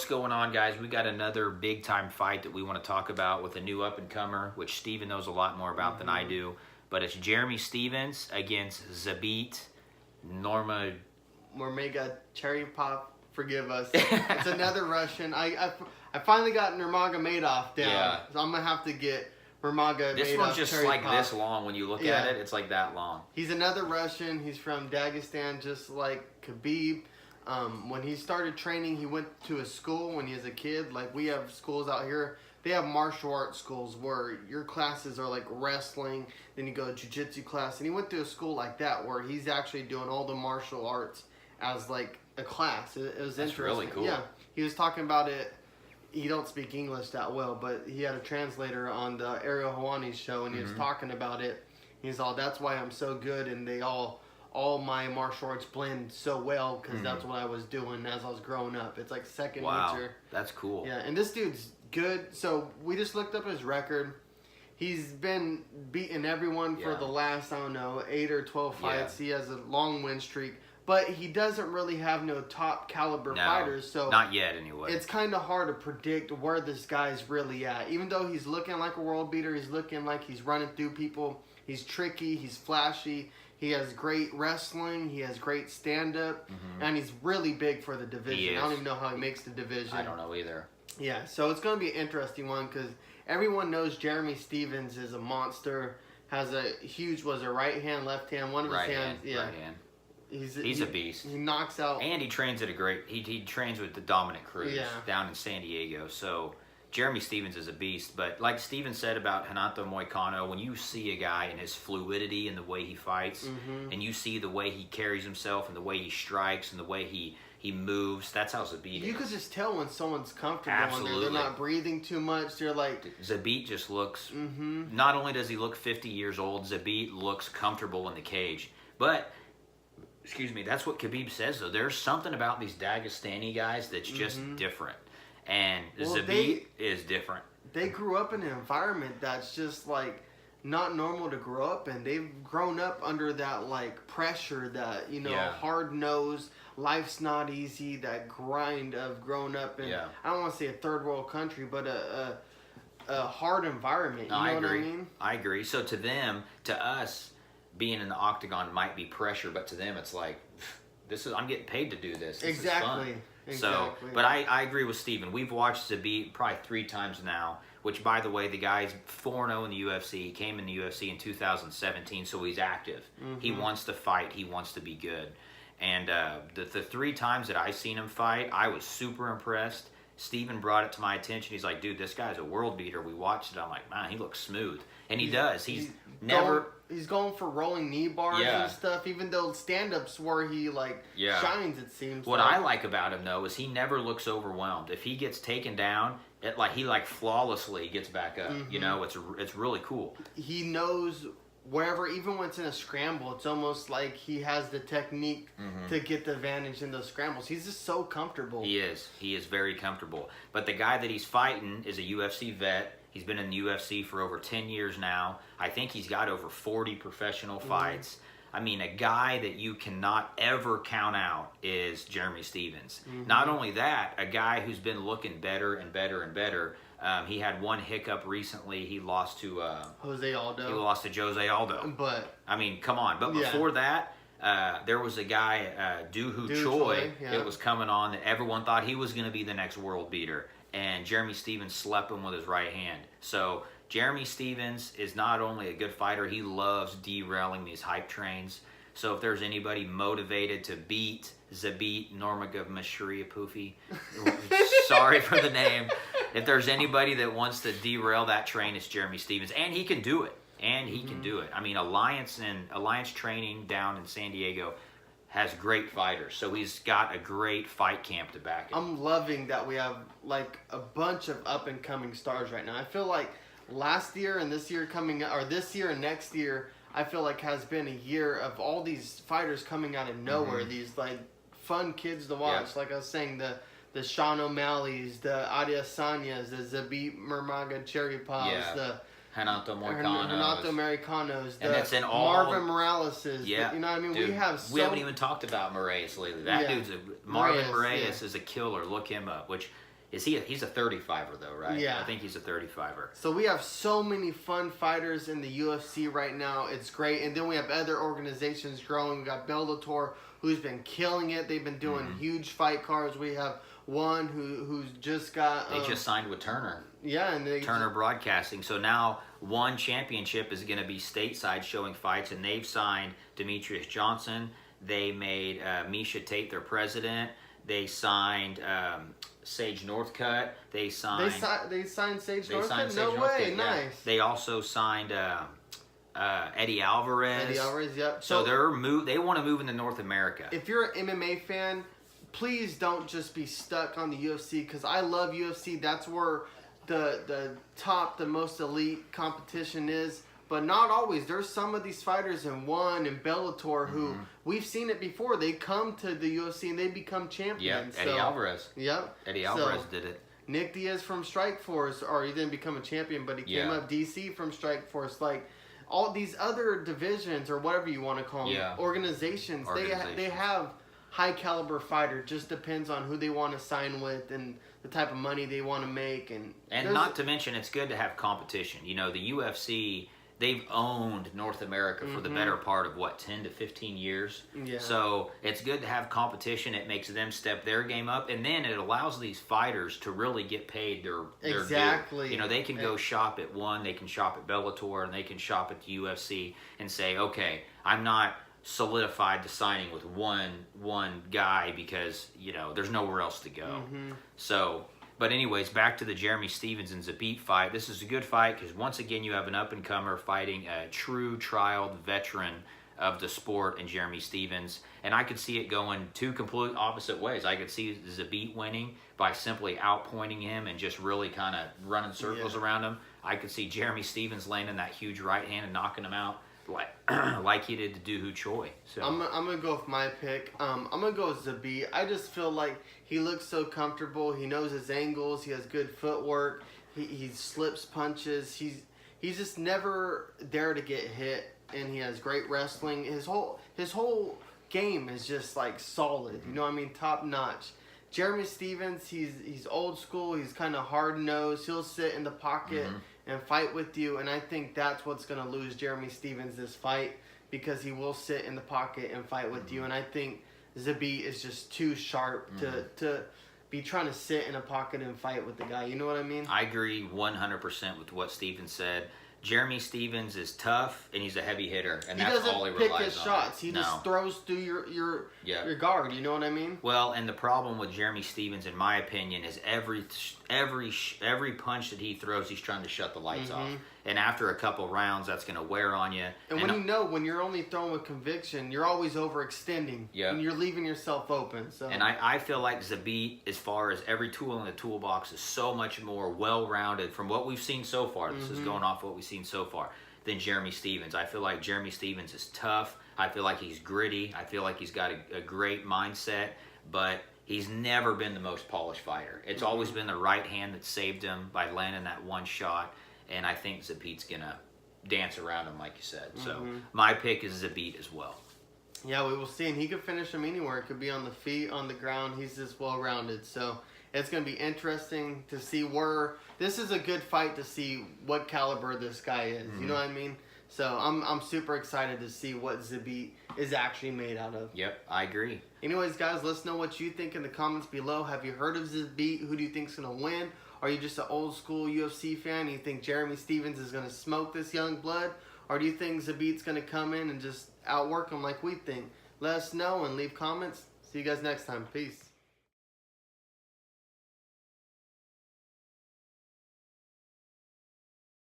what's going on, guys? We got another big-time fight that we want to talk about with a new up-and-comer, which Steven knows a lot more about than I do. But it's Jeremy Stephens against Zabit Mormega Cherry Pop. Forgive us. It's another Russian. I finally got Nurmagomedov down. Yeah. So I'm going to have to get Nurmagomedov. This one's just Cherry like Pop. this long when you look at it. It's like that long. He's another Russian. He's from Dagestan, just like Khabib. When he started training, he went to a school when he was a kid. Like we have schools out here. They have martial arts schools where your classes are like wrestling. Then you go to jiu-jitsu class. And he went to a school like that where he's actually doing all the martial arts as like a class. It was That's interesting. really cool. Yeah, he was talking about it. He don't speak English that well, but he had a translator on the Ariel Helwani's show, and he was talking about it. He's all, that's why I'm so good, and they all my martial arts blend so well because that's what I was doing as I was growing up. It's like second nature. That's cool. Yeah, and this dude's good. So we just looked up his record. He's been beating everyone for the last, I don't know, 8 or 12 fights. He has a long win streak. But he doesn't really have no top caliber fighters, so not yet anyway. It's kind of hard to predict where this guy's really at. Even though he's looking like a world beater, he's looking like he's running through people. He's tricky, he's flashy, he has great wrestling, he has great stand-up, and he's really big for the division. I don't even know how he makes the division. I don't know either. Yeah, so it's going to be an interesting one because everyone knows Jeremy Stephens is a monster, has a huge, right hand, left hand, one of his hands. Right hand. He's a beast. He knocks out. And he trains at a great... He trains with the Dominic Cruz down in San Diego. So Jeremy Stephens is a beast. But like Steven said about Renato Moicano, when you see a guy and his fluidity and the way he fights, and you see the way he carries himself and the way he strikes and the way he moves, that's how Zabit is. You could just tell when someone's comfortable. Absolutely. They're not breathing too much. They're like... Zabit just looks... Not only does he look 50 years old, Zabit looks comfortable in the cage. But... Excuse me, that's what Khabib says, though. There's something about these Dagestani guys that's just different. And Zabit is different. They grew up in an environment that's just, like, not normal to grow up in. They've grown up under that, like, pressure, that, you know, hard-nosed, life's not easy, that grind of growing up in, I don't want to say a third-world country, but a hard environment. You know what I mean? I agree. So to them, to us, being in the octagon might be pressure, but to them it's like, I'm getting paid to do this. This is fun. So, but I agree with Steven. We've watched Zabit probably 3 times now, which, by the way, the guy's 4-0 in the UFC. He came in the UFC in 2017, so he's active. He wants to fight. He wants to be good. And the 3 times that I seen him fight, I was super impressed. Steven brought it to my attention. He's like, dude, this guy's a world beater. We watched it. I'm like, man, he looks smooth. And he does. He's never... He's going for rolling knee bars and stuff, even though stand-ups where he, like, shines, it seems. What I like about him, though, is he never looks overwhelmed. If he gets taken down, he flawlessly gets back up. You know, it's really cool. He knows wherever, even when it's in a scramble, it's almost like he has the technique to get the advantage in those scrambles. He's just so comfortable. He is. He is very comfortable. But the guy that he's fighting is a UFC vet. He's been in the UFC for over 10 years now. I think he's got over 40 professional fights. I mean, a guy that you cannot ever count out is Jeremy Stephens. Not only that, a guy who's been looking better and better and better. He had one hiccup recently. He lost to... Jose Aldo. He lost to Jose Aldo. But... I mean, come on. But before that... there was a guy, Doo Choi, that was coming on that everyone thought he was going to be the next world beater. And Jeremy Stephens slept him with his right hand. So Jeremy Stephens is not only a good fighter, he loves derailing these hype trains. So if there's anybody motivated to beat Zabit Nurmagomedov, sorry for the name. If there's anybody that wants to derail that train, it's Jeremy Stephens. And he can do it. I mean, Alliance Training down in San Diego has great fighters, so he's got a great fight camp to back him. I'm loving that we have like a bunch of up-and-coming stars right now. I feel like last year and this year this year and next year, I feel like has been a year of all these fighters coming out of nowhere. These like fun kids to watch. Like I was saying, the Sean O'Malley's, the Adesanyas, the Zabit Nurmagomedov Cherry Pops, the Renato Moicano's, and it's in all Marvin Morales's. You know what I mean? Dude, we haven't even talked about Moraes lately. That dude's Marvin Moraes is a killer. Look him up. Which He's a 35er though, right? Yeah. I think he's a 35er. So we have so many fun fighters in the UFC right now. It's great. And then we have other organizations growing. We got Bellator, who's been killing it. They've been doing huge fight cards. We have one who's just got... They just signed with Turner. Yeah. And Turner Broadcasting. So now One Championship is going to be stateside showing fights, and they've signed Demetrius Johnson. They made Misha Tate their president. They signed Sage Northcutt. They signed Sage Northcutt? No way. Yeah. Nice. They also signed Eddie Alvarez. Eddie Alvarez, yep. So they want to move into North America. If you're an MMA fan, please don't just be stuck on the UFC, because I love UFC. That's where the most elite competition is. But not always. There's some of these fighters in One and Bellator who we've seen it before. They come to the UFC and they become champions. Eddie Alvarez. Yep. Eddie Alvarez did it. Nick Diaz from Strikeforce, or he didn't become a champion, but he came up. DC from Strikeforce. Like, all these other divisions, or whatever you want to call them, organizations. They have high caliber fighters. Just depends on who they want to sign with and the type of money they want to make. And not to mention, it's good to have competition. You know, the UFC... They've owned North America for the better part of, 10 to 15 years? Yeah. So it's good to have competition. It makes them step their game up. And then it allows these fighters to really get paid their exactly. due. You know, they can go shop at One, they can shop at Bellator, and they can shop at the UFC and say, okay, I'm not solidified to signing with one guy because, you know, there's nowhere else to go. So... But anyways, back to the Jeremy Stephens and Zabit fight. This is a good fight because once again you have an up-and-comer fighting a true trialed veteran of the sport in Jeremy Stephens. And I could see it going two complete opposite ways. I could see Zabit winning by simply outpointing him and just really kind of running circles around him. I could see Jeremy Stephens landing that huge right hand and knocking him out like he did to Do Hoo Choi. So I'm gonna go with my pick. I'm gonna go with Zabit. I just feel like he looks so comfortable. He knows his angles. He has good footwork. He slips punches. He's just never there to get hit, and he has great wrestling. His whole game is just like solid. You know what I mean? Top notch. Jeremy Stephens, he's old school. He's kind of hard nosed. He'll sit in the pocket and fight with you, and I think that's what's going to lose Jeremy Stephens this fight, because he will sit in the pocket and fight with you, and I think Zabit is just too sharp to be trying to sit in a pocket and fight with the guy. You know what I mean? I agree 100% with what Stephens said. Jeremy Stephens is tough, and he's a heavy hitter, and that's all he relies on. He doesn't pick his shots. He just throws through your guard. You know what I mean? Well, and the problem with Jeremy Stephens, in my opinion, is every punch that he throws, he's trying to shut the lights off. And after a couple rounds, that's going to wear on you. And when you're only throwing with conviction, you're always overextending. And you're leaving yourself open. So. And I feel like Zabit, as far as every tool in the toolbox, is so much more well-rounded from what we've seen so far. This is going off what we've seen so far than Jeremy Stephens. I feel like Jeremy Stephens is tough. I feel like he's gritty. I feel like he's got a great mindset. But he's never been the most polished fighter. It's always been the right hand that saved him by landing that one shot. And I think Zabit's going to dance around him, like you said. So my pick is Zabit as well. Yeah, we will see. And he could finish him anywhere. It could be on the feet, on the ground. He's just well-rounded. So it's going to be interesting to see where... This is a good fight to see what caliber this guy is. You know what I mean? So I'm super excited to see what Zabit is actually made out of. Yep, I agree. Anyways, guys, let us know what you think in the comments below. Have you heard of Zabit? Who do you think's going to win? Are you just an old school UFC fan? Do you think Jeremy Stephens is going to smoke this young blood? Or do you think Zabit's going to come in and just outwork him like we think? Let us know and leave comments. See you guys next time. Peace.